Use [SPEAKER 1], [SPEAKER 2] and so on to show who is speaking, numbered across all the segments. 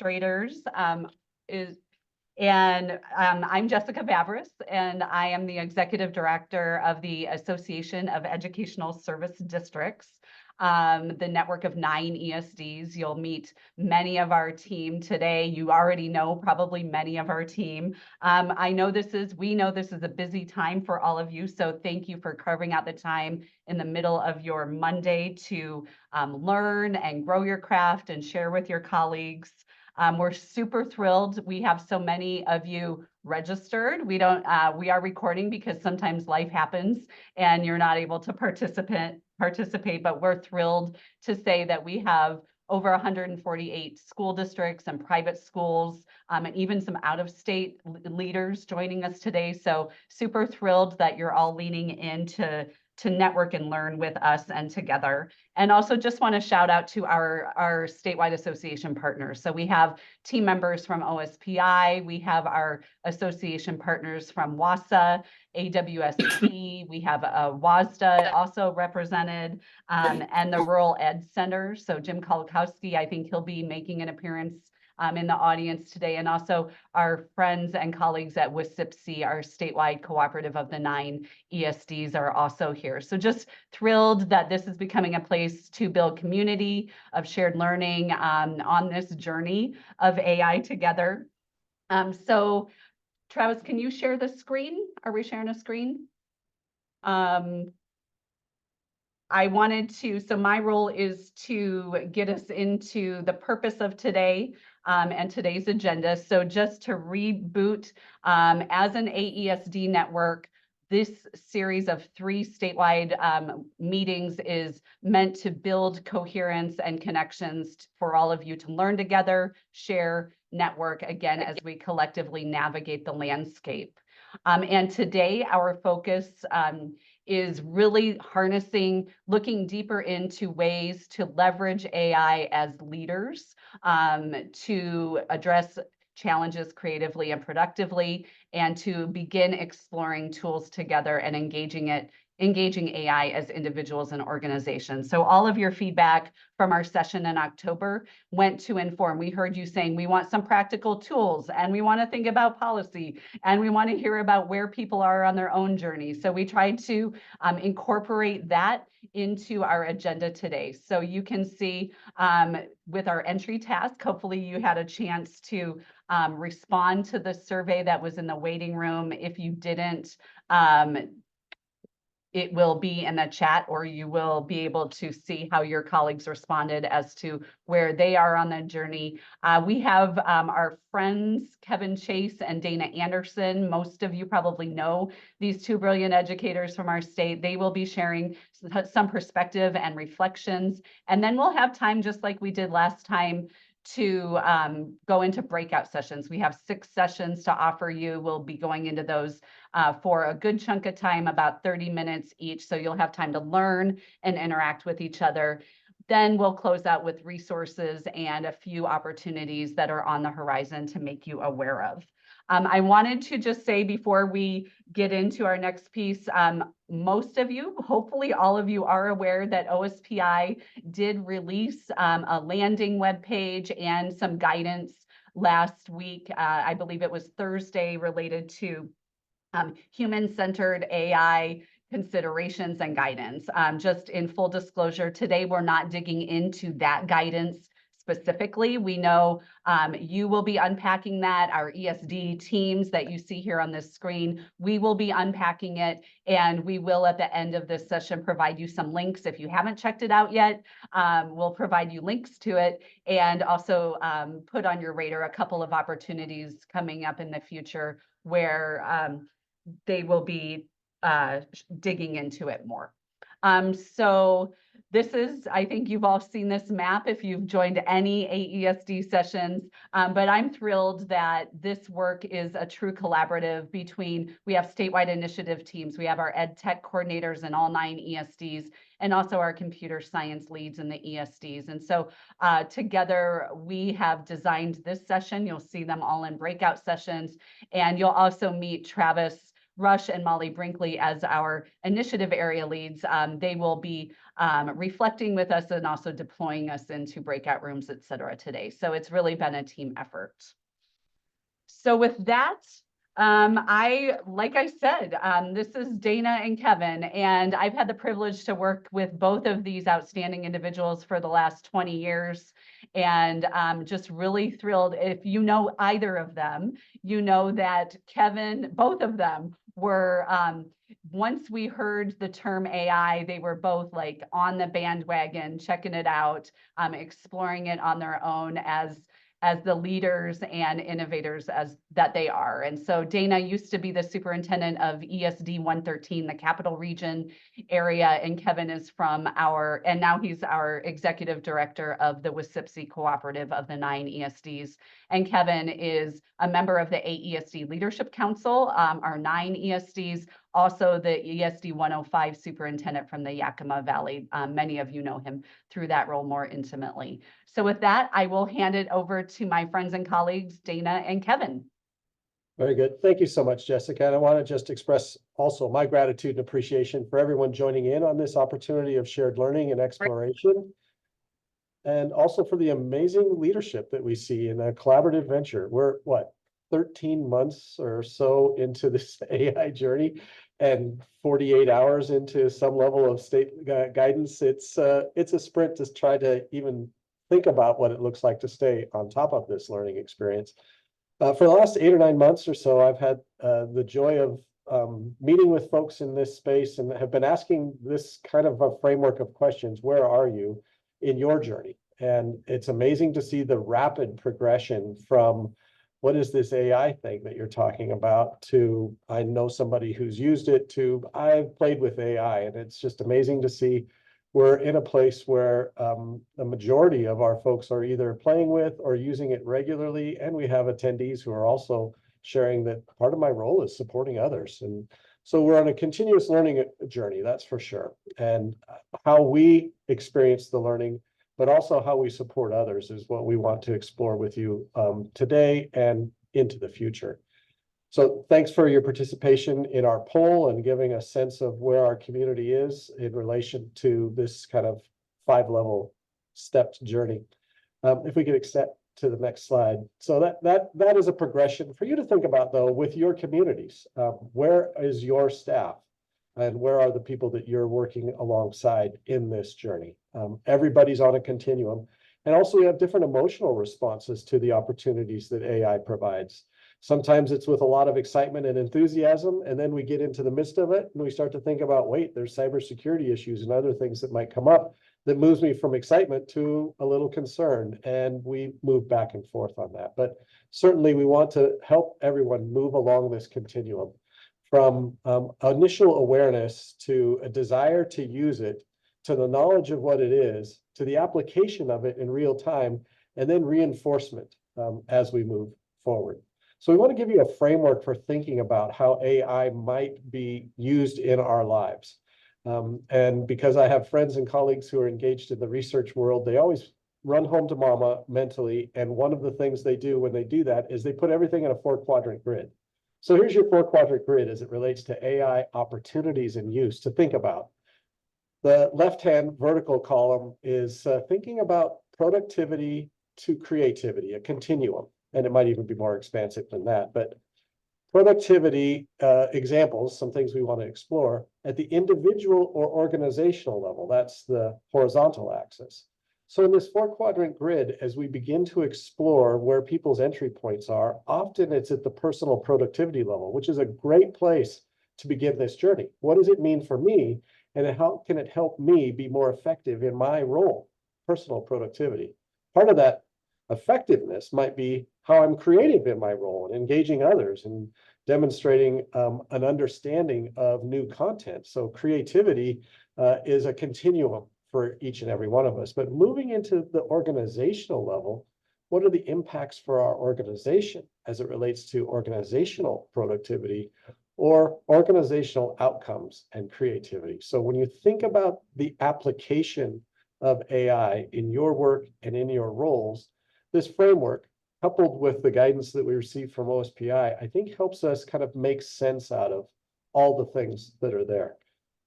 [SPEAKER 1] administrators. I'm Jessica Vavris, and I am the Executive Director of the Association of Educational Service Districts, the network of 9 ESDs. You'll meet many of our team today. You already know probably many of our team. We know this is a busy time for all of you, so thank you for carving out the time in the middle of your Monday to learn and grow your craft and share with your colleagues. We're super thrilled. We have so many of you registered. We are recording because sometimes life happens and you're not able to participate, but we're thrilled to say that we have over 148 school districts and private schools, and even some out-of-state leaders joining us today. So super thrilled that you're all leaning into network and learn with us and together. And also just want to shout out to our statewide association partners. So we have team members from OSPI, we have our association partners from WASA, AWSP, we have WASDA also represented, and the Rural Ed Center. So Jim Kolakowski, I think he'll be making an appearance in the audience today, and also our friends and colleagues at WSIPC, our statewide cooperative of the 9 ESDs, are also here. So just thrilled that this is becoming a place to build community of shared learning on this journey of AI together. So Travis, can you share the screen? Are we sharing a screen? So my role is to get us into the purpose of today and today's agenda. So just to reboot, as an AESD network, this series of 3 statewide meetings is meant to build coherence and connections for all of you to learn together, share, network, again, as we collectively navigate the landscape. And today our focus is really looking deeper into ways to leverage AI as leaders to address challenges creatively and productively, and to begin exploring tools together and engaging AI as individuals and organizations. So all of your feedback from our session in October went to inform. We heard you saying we want some practical tools, and we want to think about policy, and we want to hear about where people are on their own journey. So we tried to incorporate that into our agenda today. So you can see with our entry task, hopefully you had a chance to respond to the survey that was in the waiting room. If you didn't, it will be in the chat, or you will be able to see how your colleagues responded as to where they are on the journey. We have our friends, Kevin Chase and Dana Anderson. Most of you probably know these 2 brilliant educators from our state. They will be sharing some perspective and reflections. And then we'll have time, just like we did last time, to go into breakout sessions. We have 6 sessions to offer you. We'll be going into those for a good chunk of time, about 30 minutes each. So you'll have time to learn and interact with each other. Then we'll close out with resources and a few opportunities that are on the horizon to make you aware of. I wanted to just say before we get into our next piece, most of you, hopefully all of you, are aware that OSPI did release a landing webpage and some guidance last week. I believe it was Thursday, related to human-centered AI considerations and guidance. Just in full disclosure, today we're not digging into that guidance specifically. We know you will be unpacking that. Our ESD teams that you see here on this screen, we will be unpacking it, and we will at the end of this session provide you some links. If you haven't checked it out yet, we'll provide you links to it, and also put on your radar a couple of opportunities coming up in the future where they will be digging into it more. So this is, I think you've all seen this map if you've joined any AESD sessions, but I'm thrilled that this work is a true collaborative between, we have statewide initiative teams, we have our ed tech coordinators in all 9 ESDs, and also our computer science leads in the ESDs. And so together we have designed this session. You'll see them all in breakout sessions, and you'll also meet Travis Rush and Molly Brinkley as our initiative area leads, they will be reflecting with us and also deploying us into breakout rooms, et cetera, today. So it's really been a team effort. So with that, like I said, this is Dana and Kevin, and I've had the privilege to work with both of these outstanding individuals for the last 20 years. And just really thrilled. If you know either of them, you know that Kevin, both of them were, once we heard the term AI, they were both like on the bandwagon, checking it out, exploring it on their own as the leaders and innovators as that they are. And so Dana used to be the superintendent of ESD 113, the Capital Region area, and Kevin is from and now he's our executive director of the WSIPSI Cooperative of the 9 ESDs. And Kevin is a member of the 8 ESD Leadership Council, our 9 ESDs, also the ESD 105 superintendent from the Yakima Valley. Many of you know him through that role more intimately. So with that, I will hand it over to my friends and colleagues, Dana and Kevin.
[SPEAKER 2] Very good. Thank you so much, Jessica. And I want to just express also my gratitude and appreciation for everyone joining in on this opportunity of shared learning and exploration. And also for the amazing leadership that we see in a collaborative venture. We're 13 months or so into this AI journey and 48 hours into some level of state guidance. It's a sprint to try to even think about what it looks like to stay on top of this learning experience. For the last 8 or 9 months or so, I've had the joy of meeting with folks in this space and have been asking this kind of a framework of questions. Where are you in your journey? And it's amazing to see the rapid progression from what is this AI thing that you're talking about to I know somebody who's used it to I've played with AI. And it's just amazing to see we're in a place where the majority of our folks are either playing with or using it regularly. And we have attendees who are also sharing that part of my role is supporting others. And so we're on a continuous learning journey, that's for sure. And how we experience the learning, but also how we support others is what we want to explore with you today and into the future. So thanks for your participation in our poll and giving a sense of where our community is in relation to this kind of 5-level stepped journey. If we could accept to the next slide. So that is a progression for you to think about, though, with your communities. Where is your staff and where are the people that you're working alongside in this journey? Everybody's on a continuum. And also we have different emotional responses to the opportunities that AI provides. Sometimes it's with a lot of excitement and enthusiasm, and then we get into the midst of it and we start to think about, wait, there's cybersecurity issues and other things that might come up that moves me from excitement to a little concern, and we move back and forth on that. But certainly we want to help everyone move along this continuum from initial awareness to a desire to use it, to the knowledge of what it is, to the application of it in real time, and then reinforcement as we move forward. So we want to give you a framework for thinking about how AI might be used in our lives. And because I have friends and colleagues who are engaged in the research world, they always run home to mama mentally. And one of the things they do when they do that is they put everything in a 4-quadrant grid. So here's your 4-quadrant grid as it relates to AI opportunities and use to think about. The left-hand vertical column is thinking about productivity to creativity, a continuum. And it might even be more expansive than that. But productivity examples, some things we want to explore at the individual or organizational level. That's the horizontal axis. So in this 4-quadrant grid, as we begin to explore where people's entry points are, often it's at the personal productivity level, which is a great place to begin this journey. What does it mean for me? And how can it help me be more effective in my role, personal productivity? Part of that effectiveness might be how I'm creative in my role and engaging others and demonstrating an understanding of new content. So creativity is a continuum for each and every one of us. But moving into the organizational level, what are the impacts for our organization as it relates to organizational productivity or organizational outcomes and creativity? So when you think about the application of AI in your work and in your roles, this framework, coupled with the guidance that we received from OSPI, I think helps us kind of make sense out of all the things that are there.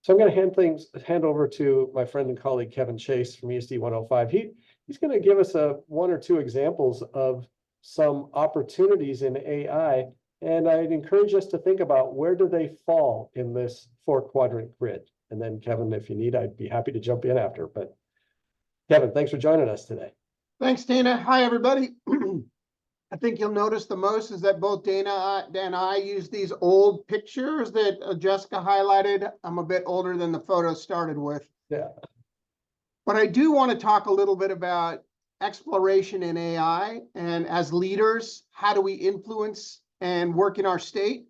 [SPEAKER 2] So I'm going to hand over to my friend and colleague, Kevin Chase from ESD 105. He's going to give us one or two examples of some opportunities in AI. And I'd encourage us to think about where do they fall in this 4-quadrant grid. And then Kevin, if you need, I'd be happy to jump in after. But Kevin, thanks for joining us today.
[SPEAKER 3] Thanks, Dana. Hi, everybody. I think you'll notice the most is that both Dana and I use these old pictures that Jessica highlighted. I'm a bit older than the photo started with.
[SPEAKER 2] Yeah.
[SPEAKER 3] But I do want to talk a little bit about exploration in AI, and as leaders, how do we influence and work in our state?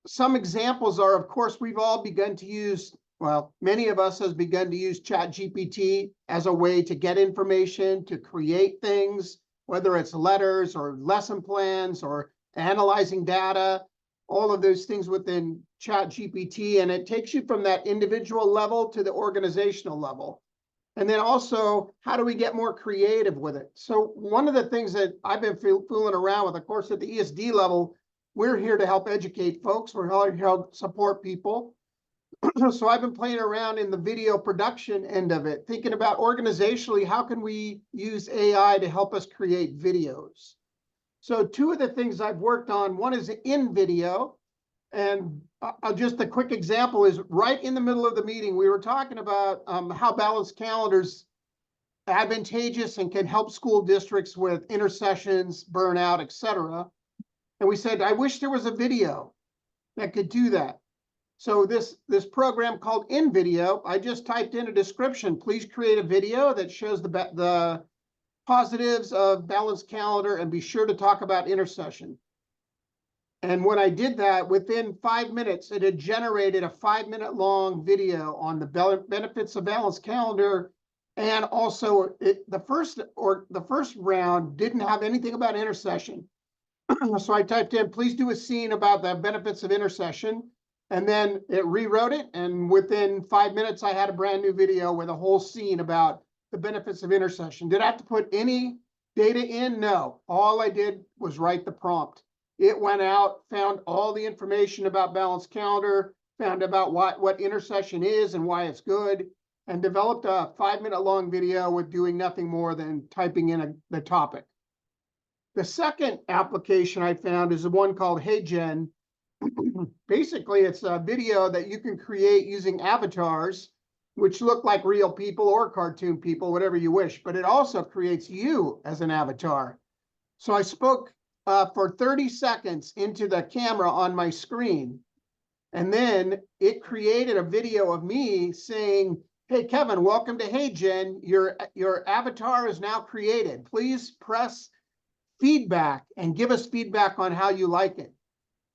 [SPEAKER 3] Some examples are, of course, we've all begun to use, well, many of us has begun to use ChatGPT as a way to get information, to create things, whether it's letters or lesson plans or analyzing data, all of those things within ChatGPT. And it takes you from that individual level to the organizational level. And then also, how do we get more creative with it? So one of the things that I've been fooling around with, of course, at the ESD level, we're here to help educate folks. We're here to help support people. So I've been playing around in the video production end of it, thinking about organizationally, how can we use AI to help us create videos? So two of the things I've worked on, one is in video. And just a quick example is right in the middle of the meeting, we were talking about how balanced calendars advantageous and can help school districts with intercessions, burnout, etc. And we said, I wish there was a video that could do that. So this program called In Video, I just typed in a description. Please create a video that shows the positives of balanced calendar and be sure to talk about intercession. And when I did that, within 5 minutes, it had generated a 5-minute long video on the benefits of balanced calendar. And also the first round didn't have anything about intercession. So I typed in, please do a scene about the benefits of intercession. And then it rewrote it. And within 5 minutes, I had a brand new video with a whole scene about the benefits of intercession. Did I have to put any data in? No. All I did was write the prompt. It went out, found all the information about balanced calendar, found about what intercession is and why it's good, and developed a 5-minute long video with doing nothing more than typing in the topic. The second application I found is the one called Hey Jen. Basically, it's a video that you can create using avatars, which look like real people or cartoon people, whatever you wish, but it also creates you as an avatar. So I spoke for 30 seconds into the camera on my screen, and then it created a video of me saying, hey, Kevin, welcome to Hey Jen. Your avatar is now created. Please press feedback and give us feedback on how you like it.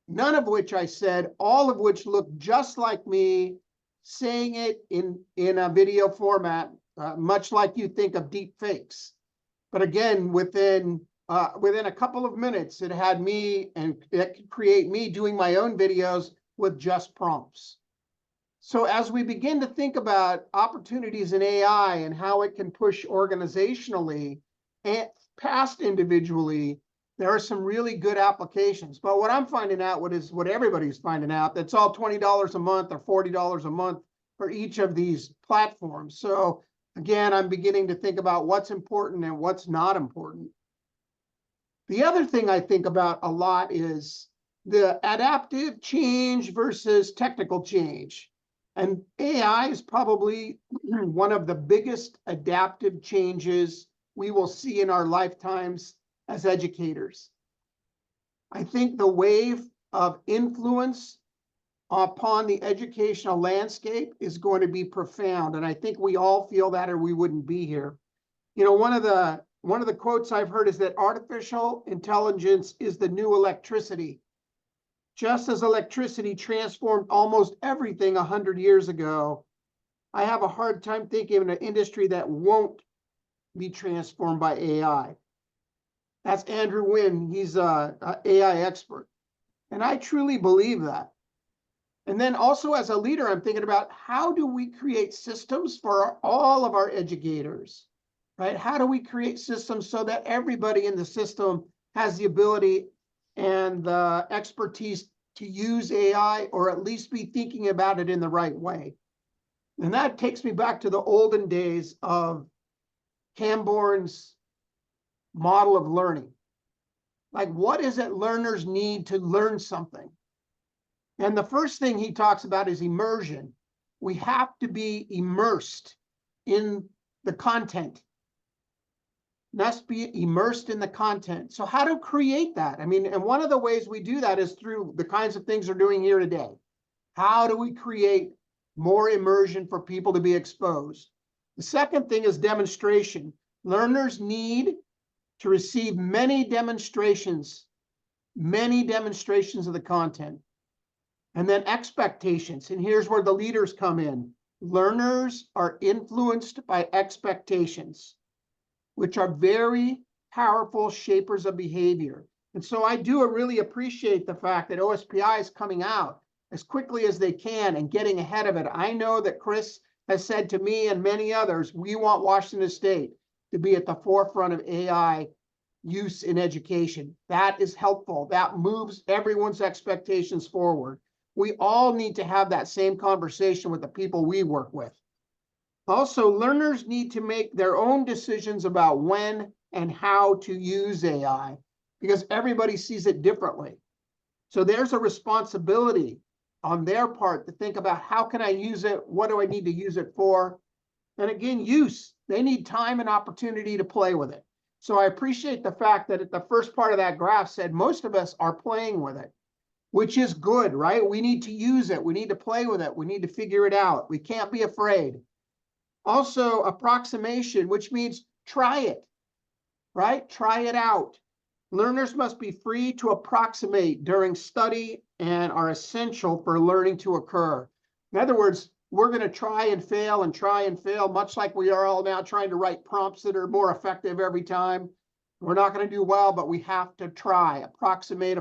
[SPEAKER 3] None of which I said, all of which looked just like me saying it in a video format, much like you think of deep fakes. But again, within a couple of minutes, it had me, and it could create me doing my own videos with just prompts. So as we begin to think about opportunities in AI and how it can push organizationally and past individually, there are some really good applications. But what I'm finding out, what everybody's finding out, that's all $20 a month or $40 a month for each of these platforms. So again, I'm beginning to think about what's important and what's not important. The other thing I think about a lot is the adaptive change versus technical change. And AI is probably one of the biggest adaptive changes we will see in our lifetimes as educators. I think the wave of influence upon the educational landscape is going to be profound. And I think we all feel that, or we wouldn't be here. You know, one of the quotes I've heard is that artificial intelligence is the new electricity. Just as electricity transformed almost everything 100 years ago, I have a hard time thinking of an industry that won't be transformed by AI. That's Andrew Nguyen. He's an AI expert. And I truly believe that. And then also as a leader, I'm thinking about how do we create systems for all of our educators, right? How do we create systems so that everybody in the system has the ability and the expertise to use AI, or at least be thinking about it in the right way. And that takes me back to the olden days of Camborne's model of learning. Like, what is it learners need to learn something? And the first thing he talks about is immersion. We have to be immersed in the content. Must be immersed in the content. So how to create that? I mean, and one of the ways we do that is through the kinds of things we're doing here today. How do we create more immersion for people to be exposed? The second thing is demonstration. Learners need to receive many demonstrations of the content. And then expectations. And here's where the leaders come in. Learners are influenced by expectations, which are very powerful shapers of behavior. And so I do really appreciate the fact that OSPI is coming out as quickly as they can and getting ahead of it. I know that Chris has said to me and many others, we want Washington State to be at the forefront of AI use in education. That is helpful. That moves everyone's expectations forward. We all need to have that same conversation with the people we work with. Also, learners need to make their own decisions about when and how to use AI, because everybody sees it differently. So there's a responsibility on their part to think about, how can I use it? What do I need to use it for? And again, use. They need time and opportunity to play with it. So I appreciate the fact that at the first part of that graph said most of us are playing with it, which is good, right? We need to use it. We need to play with it. We need to figure it out. We can't be afraid. Also, approximation, which means try it, right? Try it out. Learners must be free to approximate during study and are essential for learning to occur. In other words, we're going to try and fail, much like we are all now trying to write prompts that are more effective every time. We're not going to do well, but we have to try. Approximate.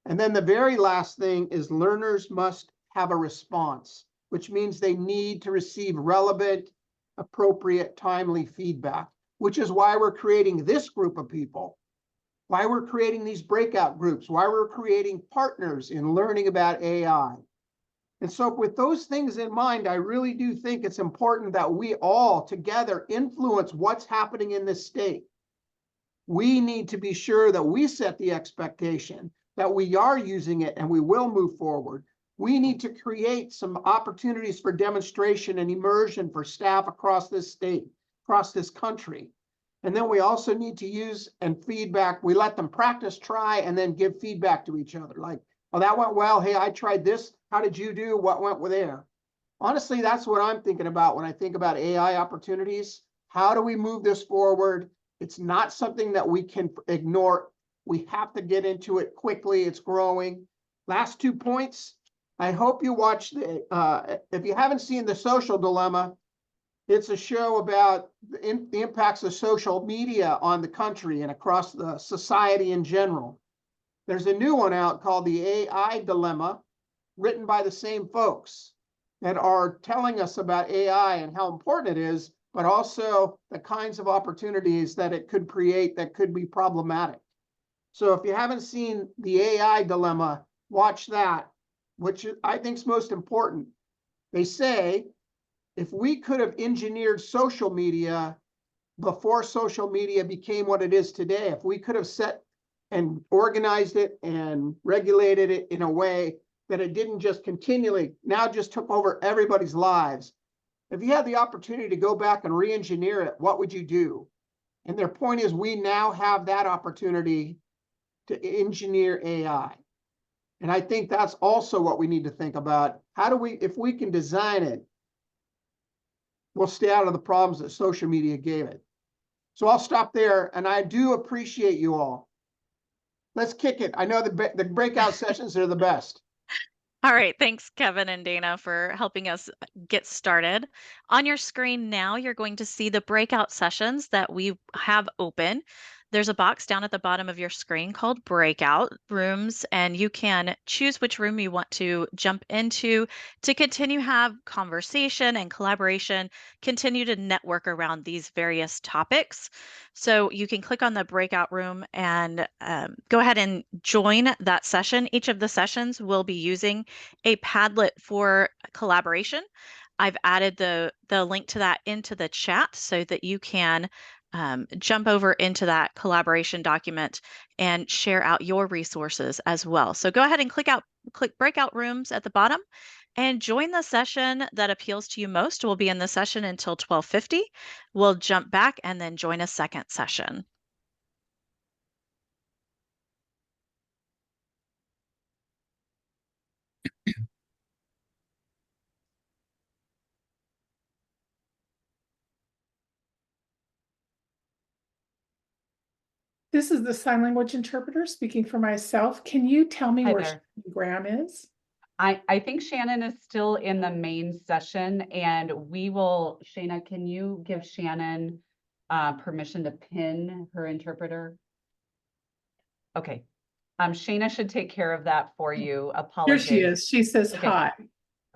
[SPEAKER 3] And then the very last thing is learners must have a response, which means they need to receive relevant, appropriate, timely feedback, which is why we're creating this group of people, why we're creating these breakout groups, why we're creating partners in learning about AI. And so with those things in mind, I really do think it's important that we all together influence what's happening in this state. We need to be sure that we set the expectation that we are using it and we will move forward. We need to create some opportunities for demonstration and immersion for staff across this state, across this country. And then we also need to use and feedback. We let them practice, try, and then give feedback to each other. Like, oh, that went well. Hey, I tried this. How did you do? What went with there? Honestly, that's what I'm thinking about when I think about AI opportunities. How do we move this forward? It's not something that we can ignore. We have to get into it quickly. It's growing. Last 2 points. I hope you watch if you haven't seen The Social Dilemma, it's a show about the impacts of social media on the country and across the society in general. There's a new one out called The AI Dilemma, written by the same folks that are telling us about AI and how important it is, but also the kinds of opportunities that it could create that could be problematic. So if you haven't seen The AI Dilemma, watch that, which I think is most important. They say, if we could have engineered social media before social media became what it is today, if we could have set and organized it and regulated it in a way that it didn't just continually, now just took over everybody's lives. If you had the opportunity to go back and re-engineer it, what would you do? And their point is, we now have that opportunity to engineer AI. And I think that's also what we need to think about. How do we, if we can design it, we'll stay out of the problems that social media gave it. So I'll stop there, and I do appreciate you all. Let's kick it. I know the breakout sessions are the best.
[SPEAKER 4] All right, thanks, Kevin and Dana, for helping us get started. On your screen now, you're going to see the breakout sessions that we have open. there's a box down at the bottom of your screen called breakout rooms, and you can choose which room you want to jump into to continue have conversation and collaboration, continue to network around these various topics. So you can click on the breakout room and go ahead and join that session. Each of the sessions will be using a Padlet for collaboration. I've added the link to that into the chat so that you can jump over into that collaboration document and share out your resources as well. So go ahead and click breakout rooms at the bottom and join the session that appeals to you most. We'll be in the session until 12:50. We'll jump back and then join a second session.
[SPEAKER 5] This is the sign language interpreter speaking for myself. Can you tell me
[SPEAKER 1] Hi
[SPEAKER 5] where
[SPEAKER 1] there.
[SPEAKER 5] Graham is?
[SPEAKER 1] I think Shannon is still in the main session, and Shayna, can you give Shannon permission to pin her interpreter? Okay. Shayna should take care of that for you.
[SPEAKER 5] Here
[SPEAKER 1] Apologies.
[SPEAKER 5] she is. She says
[SPEAKER 1] Okay.
[SPEAKER 5] hi.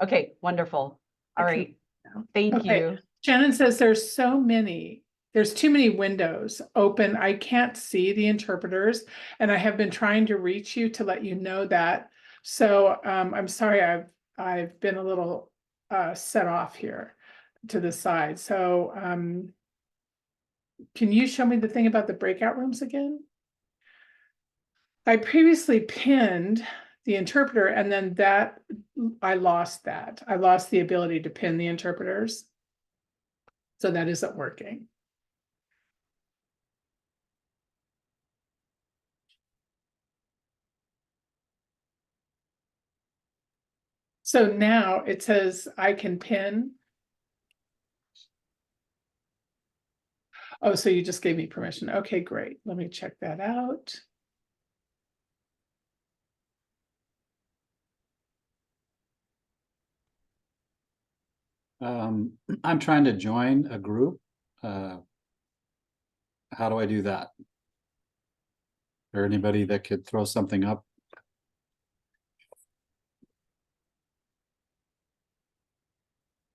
[SPEAKER 1] Okay, wonderful. All
[SPEAKER 5] I can-
[SPEAKER 1] right. Thank
[SPEAKER 5] Okay.
[SPEAKER 1] you.
[SPEAKER 5] Shannon says there's too many windows open. I can't see the interpreters, and I have been trying to reach you to let you know that. So I'm sorry, I've been a little set off here to the side. So can you show me the thing about the breakout rooms again? I previously pinned the interpreter, and then I lost that. I lost the ability to pin the interpreters. So that isn't working. So now it says I can pin. Oh, so you just gave me permission. Okay, great. Let me check that out.
[SPEAKER 6] I'm trying to join a group. How do I do that? Or anybody that could throw something up?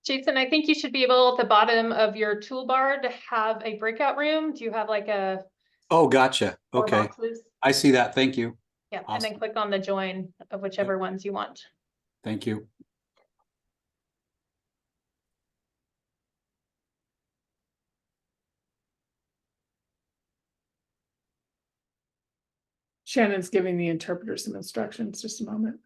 [SPEAKER 7] Jason, I think you should be able at the bottom of your toolbar to have a breakout room. Do you have like a
[SPEAKER 6] Oh, gotcha.
[SPEAKER 7] four
[SPEAKER 6] Okay.
[SPEAKER 7] boxes?
[SPEAKER 6] I see that. Thank you.
[SPEAKER 7] Yeah, and
[SPEAKER 6] Awesome.
[SPEAKER 7] then click on the join of whichever ones you want.
[SPEAKER 6] Thank you.
[SPEAKER 5] Shannon's giving the interpreter some instructions. Just a moment.